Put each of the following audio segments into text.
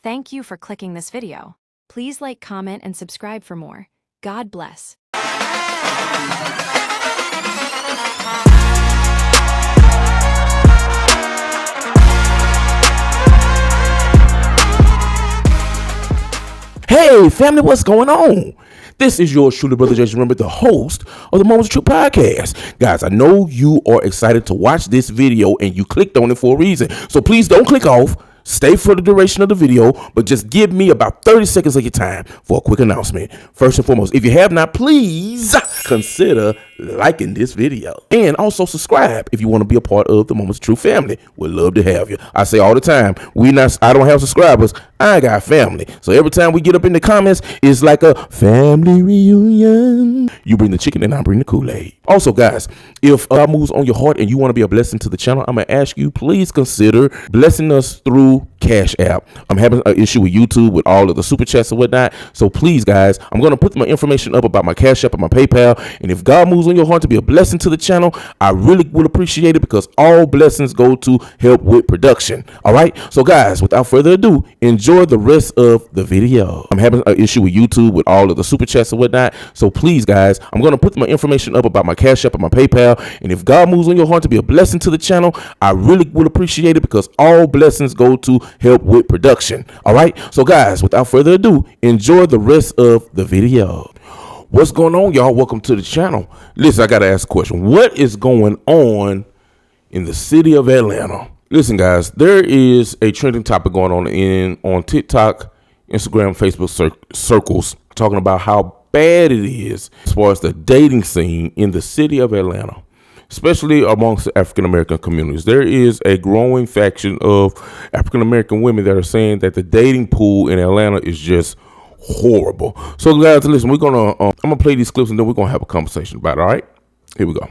Thank you for clicking this video. Please like, comment, and subscribe for more. God bless. Hey, family, what's going on? This is yours truly, Brother Jason Remember, the host of the Moments of Truth podcast. Guys, I know you are excited to watch this video and you clicked on it for a reason. So please don't click off. Stay for the duration of the video, but just give me about 30 seconds of your time for a quick announcement. First and foremost, if you have not, please consider liking this video. And also subscribe if you want to be a part of the Moments of Truth family. We'd love to have you. I say all the time, I don't have subscribers, I got family. So every time we get up in the comments, it's like a family reunion. You bring the chicken and I bring the Kool-Aid. Also, guys, if God moves on your heart and you want to be a blessing to the channel, I'm going to ask you, please consider blessing us through Cash App. I'm having an issue with YouTube with all of the super chats and whatnot. So please, guys, I'm going to put my information up about my Cash App and my PayPal. And if God moves on your heart to be a blessing to the channel, I really would appreciate it because all blessings go to help with production. All right. So, guys, without further ado, enjoy the rest of the video. I'm having an issue with YouTube with all of the super chats and whatnot. So please, guys, I'm going to put my information up about my Cash App and my PayPal. And if God moves on your heart to be a blessing to the channel, I really would appreciate it because all blessings go to help with production. All right. So, guys, without further ado, enjoy the rest of the video. What's going on, y'all? Welcome to the channel. Listen, I got to ask a question. What is going on in the city of Atlanta? Listen, guys, there is a trending topic going on TikTok, Instagram, Facebook circles talking about how bad it is as far as the dating scene in the city of Atlanta, especially amongst the African-American communities. There is a growing faction of African-American women that are saying that the dating pool in Atlanta is just horrible. So, guys, listen, I'm gonna play these clips and then we're gonna have a conversation about it. All right, here we go.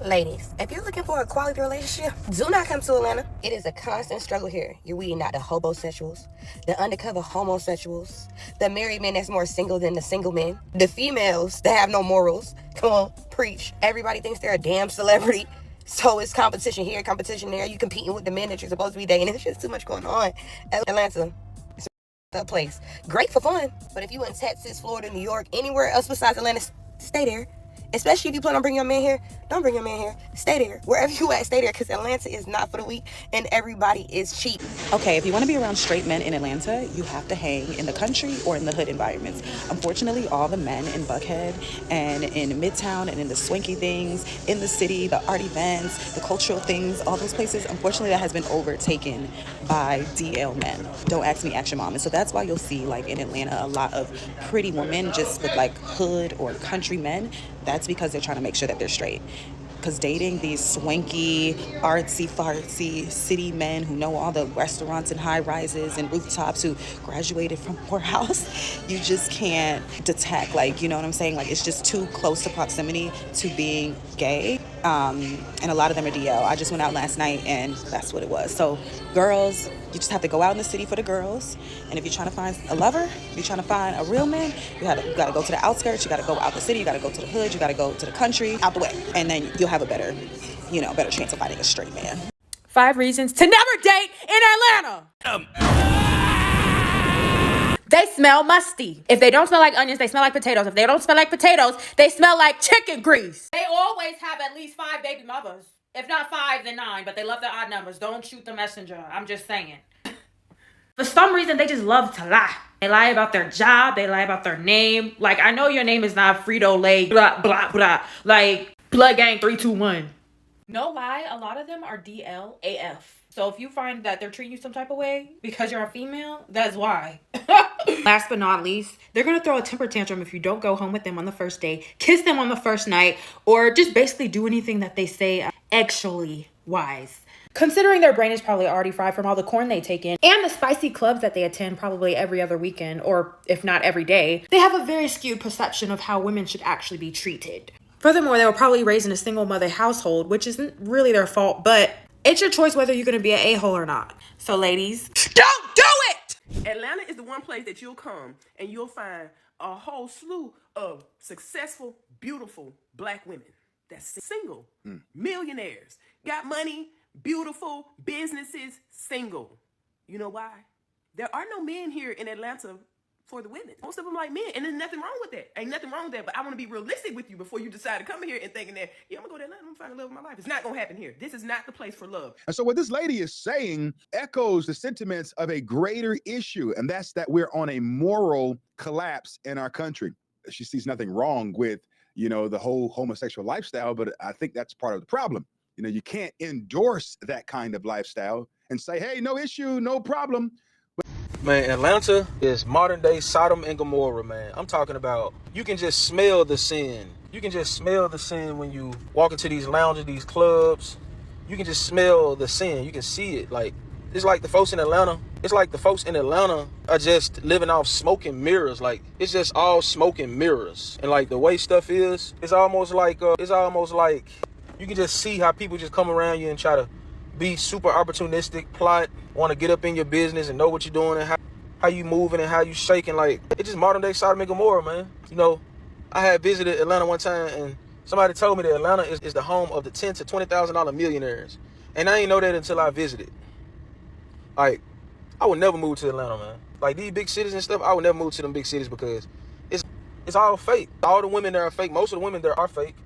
Ladies, if you're looking for a quality relationship, do not come to Atlanta. It is a constant struggle here. You're weeding out the hobosexuals, the undercover homosexuals, the married men that's more single than the single men, the females that have no morals. Come on, preach. Everybody thinks they're a damn celebrity. So it's competition here, competition there. You competing with the men that you're supposed to be dating. It's just too much going on. Atlanta, it's a place. Great for fun. But if you in Texas, Florida, New York, anywhere else besides Atlanta, stay there. Especially if you plan on bringing your man here, don't bring your man here. Stay there. Wherever you at, stay there, because Atlanta is not for the weak and everybody is cheap. Okay, if you want to be around straight men in Atlanta, you have to hang in the country or in the hood environments. Unfortunately, all the men in Buckhead and in Midtown and in the swanky things, in the city, the art events, the cultural things, all those places, unfortunately, that has been overtaken by DL men. Don't ask me, ask your mom. And so that's why you'll see, like, in Atlanta, a lot of pretty women just with, like, hood or country men. That's because they're trying to make sure that they're straight. Because dating these swanky, artsy-fartsy city men who know all the restaurants and high-rises and rooftops, who graduated from Morehouse, you just can't detect, like, you know what I'm saying? Like, it's just too close to proximity to being gay. And a lot of them are DL. I just went out last night, and that's what it was. So, girls, you just have to go out in the city for the girls. And if you're trying to find a lover, you're trying to find a real man, you got to go to the outskirts, you got to go out the city, you got to go to the hood, you got to go to the country, out the way. And then you'll have a better chance of finding a straight man. 5 reasons to never date in Atlanta. They smell musty. If they don't smell like onions, they smell like potatoes. If they don't smell like potatoes, they smell like chicken grease. They always have at least 5 baby mothers. If not 5, then 9, but they love the odd numbers. Don't shoot the messenger. I'm just saying. For some reason, they just love to lie. They lie about their job. They lie about their name. Like, I know your name is not Frito-Lay, blah, blah, blah. Like, Blood Gang 321. No lie, a lot of them are DLAF. So if you find that they're treating you some type of way because you're a female, that's why. Last but not least, they're going to throw a temper tantrum if you don't go home with them on the first day, kiss them on the first night, or just basically do anything that they say actually wise. Considering their brain is probably already fried from all the corn they take in and the spicy clubs that they attend probably every other weekend, or if not every day, they have a very skewed perception of how women should actually be treated. Furthermore, they were probably raised in a single mother household, which isn't really their fault, but it's your choice whether you're going to be an a-hole or not. So ladies, don't do it! Atlanta is the one place that you'll come and you'll find a whole slew of successful, beautiful black women that's single, millionaires, got money, beautiful, businesses, single. You know why? There are no men here in Atlanta for the women. Most of them like men, and there's nothing wrong with that. Ain't nothing wrong with that, but I want to be realistic with you before you decide to come here and thinking that, yeah, I'm gonna go to Atlanta, I'm gonna find the love of my life. It's not gonna happen here. This is not the place for love. And so what this lady is saying echoes the sentiments of a greater issue, and that's that we're on a moral collapse in our country. She sees nothing wrong with, the whole homosexual lifestyle, but I think that's part of the problem. You can't endorse that kind of lifestyle and say, hey, no issue, no problem. Man, Atlanta is modern day Sodom and Gomorrah, man. I'm talking about, you can just smell the sin. You can just smell the sin when you walk into these lounges, these clubs. You can just smell the sin. You can see it. Like, it's like the folks in Atlanta. It's like the folks in Atlanta are just living off smoke and mirrors. Like, it's just all smoke and mirrors. And like the way stuff is, it's almost like you can just see how people just come around you and try to be super opportunistic, plot, want to get up in your business and know what you're doing and how you moving and how you shaking. Like, it's just modern day Sodom and Gomorrah, man. I had visited Atlanta one time and somebody told me that Atlanta is the home of the $10,000 to $20,000 millionaires. And I didn't know that until I visited. Like, I would never move to Atlanta, man. Like, these big cities and stuff, I would never move to them big cities because it's all fake. All the women there are fake. Most of the women there are fake.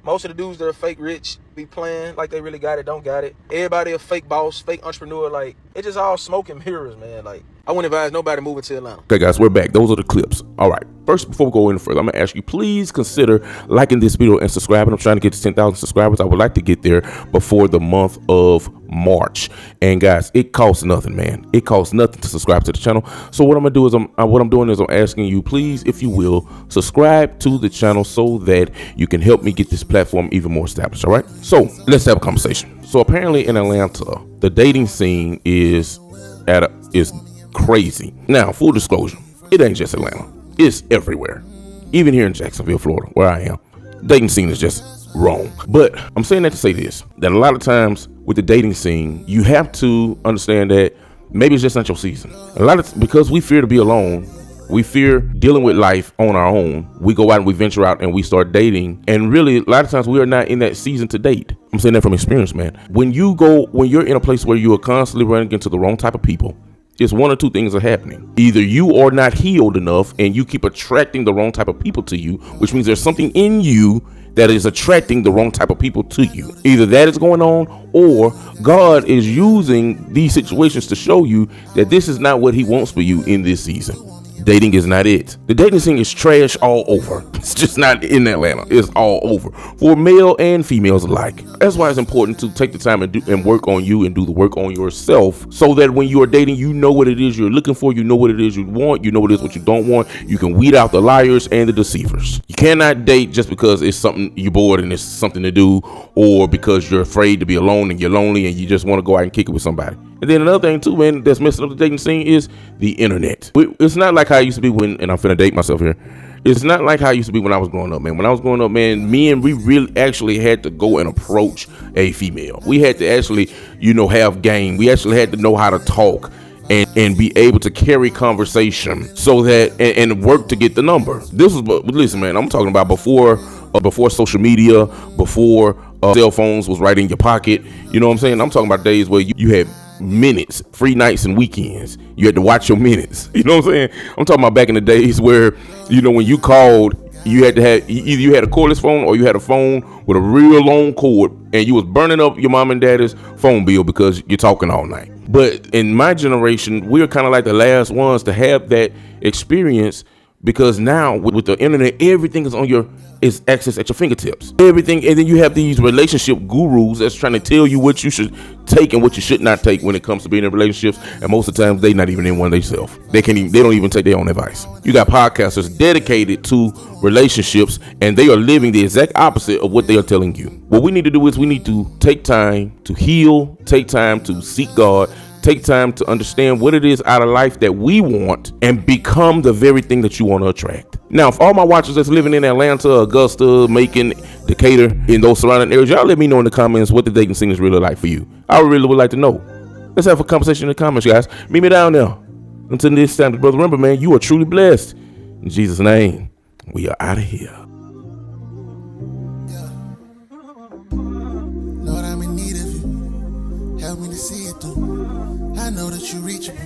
Most of the dudes that are fake rich be playing like they really got it, don't got it. Everybody a fake boss, fake entrepreneur. Like, it's just all smoke and mirrors, man. Like, I wouldn't advise nobody moving to Atlanta. Okay, guys, we're back. Those are the clips. All right. First, before we go any further, I'm going to ask you, please consider liking this video and subscribing. I'm trying to get to 10,000 subscribers. I would like to get there before the month of March. And guys, it costs nothing, man. It costs nothing to subscribe to the channel. So what I'm going to do is I'm asking you, please, if you will, subscribe to the channel so that you can help me get this platform even more established. All right. So let's have a conversation. So apparently in Atlanta, the dating scene is crazy. Now, full disclosure, it ain't just Atlanta. It's everywhere. Even here in Jacksonville, Florida, where I am, dating scene is just wrong. But I'm saying that to say this, that a lot of times with the dating scene, you have to understand that maybe it's just not your season. Because we fear to be alone, we fear dealing with life on our own. We go out and we venture out and we start dating. And really, a lot of times we are not in that season to date. I'm saying that from experience, man. When you're in a place where you are constantly running into the wrong type of people, it's one or two things are happening. Either you are not healed enough and you keep attracting the wrong type of people to you, which means there's something in you that is attracting the wrong type of people to you. Either that is going on, or God is using these situations to show you that this is not what he wants for you in this season. Dating is not it. The dating scene is trash all over. It's just not in Atlanta. It's all over for male and females alike. That's why it's important to take the time and work on you and do the work on yourself, so that when you are dating, you know what it is you're looking for. You know what it is you want. You know what it is what you don't want. You can weed out the liars and the deceivers. You cannot date just because it's something you're bored and it's something to do, or because you're afraid to be alone and you're lonely and you just want to go out and kick it with somebody. And then another thing too, man, that's messing up the dating scene is the internet. It's not like how it used to be and I'm finna date myself here. It's not like how it used to be when I was growing up, man. When I was growing up, man, we really actually had to go and approach a female. We had to actually, have game. We actually had to know how to talk and be able to carry conversation so that and work to get the number. Listen, man, I'm talking about before social media, before cell phones was right in your pocket. You know what I'm saying? I'm talking about days where you had minutes, free nights and weekends. You had to watch your minutes. You know what I'm saying? I'm talking about back in the days where, when you called, you had to have either you had a cordless phone or you had a phone with a real long cord, and you was burning up your mom and daddy's phone bill because you're talking all night. But in my generation, we're kind of like the last ones to have that experience, because now with the internet, everything is access at your fingertips. Everything. And then you have these relationship gurus that's trying to tell you what you should take and what you should not take when it comes to being in relationships. And most of the time, they not even in one themselves. They don't even take their own advice. You got podcasters dedicated to relationships, and they are living the exact opposite of what they are telling you. What we need to do is we need to take time to heal, take time to seek God, take time to understand what it is out of life that we want, and become the very thing that you want to attract. Now, for all my watchers that's living in Atlanta, Augusta, Macon, Decatur, in those surrounding areas, y'all let me know in the comments what the dating scene is really like for you. I really would like to know. Let's have a conversation in the comments, guys. Meet me down there. Until this time, brother, remember, man, you are truly blessed. In Jesus' name, we are out of here. Lord, I'm in need of you. help me to see it through. I know that you're reachable.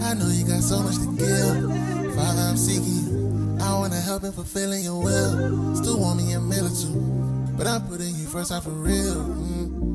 I know you got so much to give. Father, I'm seeking you. I wanna help in fulfilling your will. Still want me a meal or two, but I'm putting you first, I'm for real.